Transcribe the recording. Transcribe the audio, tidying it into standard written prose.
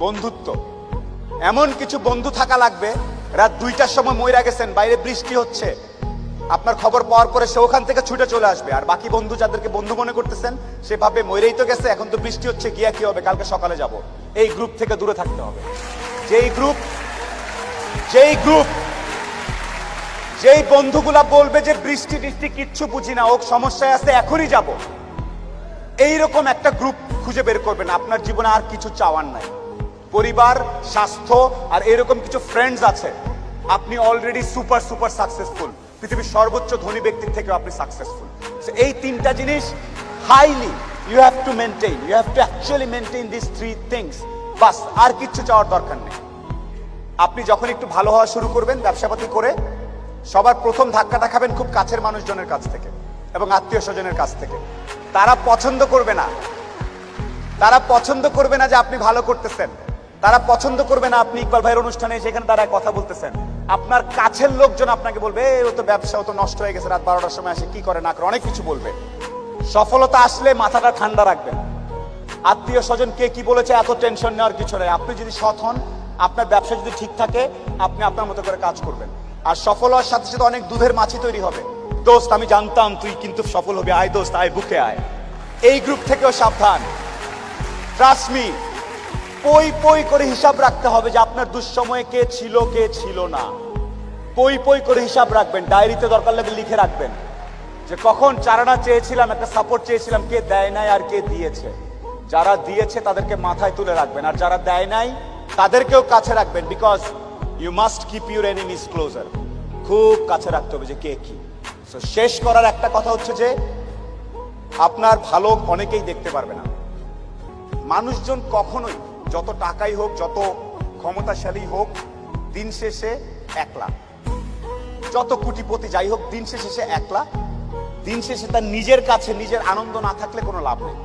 বন্ধুত্ব। এমন কিছু বন্ধু থাকা লাগবে, রাত 2টার সময় মইরা গেছেন, বাইরে বৃষ্টি হচ্ছে, আপনার খবর পাওয়ার পরে সে ওখান থেকে ছুটে চলে আসবে। আর বাকি বন্ধু যাদেরকে বন্ধু মনে করতেছেন, সে ভাবে মইরেই তো গেছে, এখন তো বৃষ্টি হচ্ছে, গিয়া কি হবে, কালকে সকালে যাব। এই গ্রুপ থেকে দূরে থাকতে হবে। যেই বন্ধুগুলা বলবে যে বৃষ্টি টিষ্টি কিচ্ছু বুঝি না, ও সমস্যায় আছে, এখনই যাব, এইরকম একটা গ্রুপ খুঁজে বের করবেন। আপনার জীবনে আর কিছু চাওয়ার নাই, পরিবার, স্বাস্থ্য আর এরকম কিছু ফ্রেন্ডস আছে, আপনি অলরেডি সুপার সুপার সাকসেসফুল। পৃথিবীর সর্বোচ্চ ধনী ব্যক্তির থেকেও আপনি সাকসেসফুল। এই তিনটা জিনিস highly you have to maintain, you have to actually maintain this three things. বাস, আর কিচ্ছু চাওয়ার দরকার নেই। আপনি যখন একটু ভালো হওয়া শুরু করবেন ব্যবসাপাতি করে, সবার প্রথম ধাক্কাটা খাবেন খুব কাছের মানুষজনের কাছ থেকে এবং আত্মীয় স্বজনের কাছ থেকে। তারা পছন্দ করবে না যে আপনি ভালো করতেছেন, তারা পছন্দ করবে না আপনি ইকবাল ভাইয়ের অনুষ্ঠানে সেখানে তারা কথা বলতেছেন। আপনার কাছের লোকজন আপনাকে বলবে, ও তো ব্যবসা, ও তো নষ্ট হয়ে গেছে, রাত 12টার সময় আসে, কি করে না করে, অনেক কিছু বলবে। সফলতা আসলে মাথাটা ঠান্ডা রাখবেন। আত্মীয় স্বজন কে কি বলেছে এত টেনশন নেওয়ার কিছু নেই। আপনি যদি সৎ হন, আপনার ব্যবসা যদি ঠিক থাকে, আপনি আপনার মতো করে কাজ করবেন। আর সফল হওয়ার সাথে সাথে অনেক দুধের মাছি তৈরি হবে। দোস্ত, আমি জানতাম তুই কিন্তু সফল হবি, আয় দোস্ত আয়, বুকে আয়। এই গ্রুপ থেকেও সাবধান। ট্রাস্ট মি, পই করে হিসাব রাখতে হবে যে আপনার দুঃসময়ে কে ছিল না। পই করে হিসাব রাখবেন, ডায়েরিতে দরকার লাগে লিখে রাখবেন যে কখন চারানা চেয়েছিলাম, একটা সাপোর্ট চেয়েছিলাম, কে দেয় নাই আর কে দিয়েছে। যারা দিয়েছে তাদেরকে মাথায় তুলে রাখবেন, আর যারা দেয় নাই তাদেরকেও কাছে রাখবেন। Because you must keep your enemies closer. খুব কাছে রাখতে হবে যে কে কি। সো শেষ করার একটা কথা হচ্ছে যে আপনার ভালো অনেকেই দেখতে পারবে না। মানুষজন কখনোই, যত টাকাই হোক, যত ক্ষমতাশালী হোক, দিন শেষে একলা। যত কোটিপতি যাই হোক, দিন শেষে সে একলা। দিন শেষে তার নিজের কাছে নিজের আনন্দ না থাকলে কোনো লাভ নেই।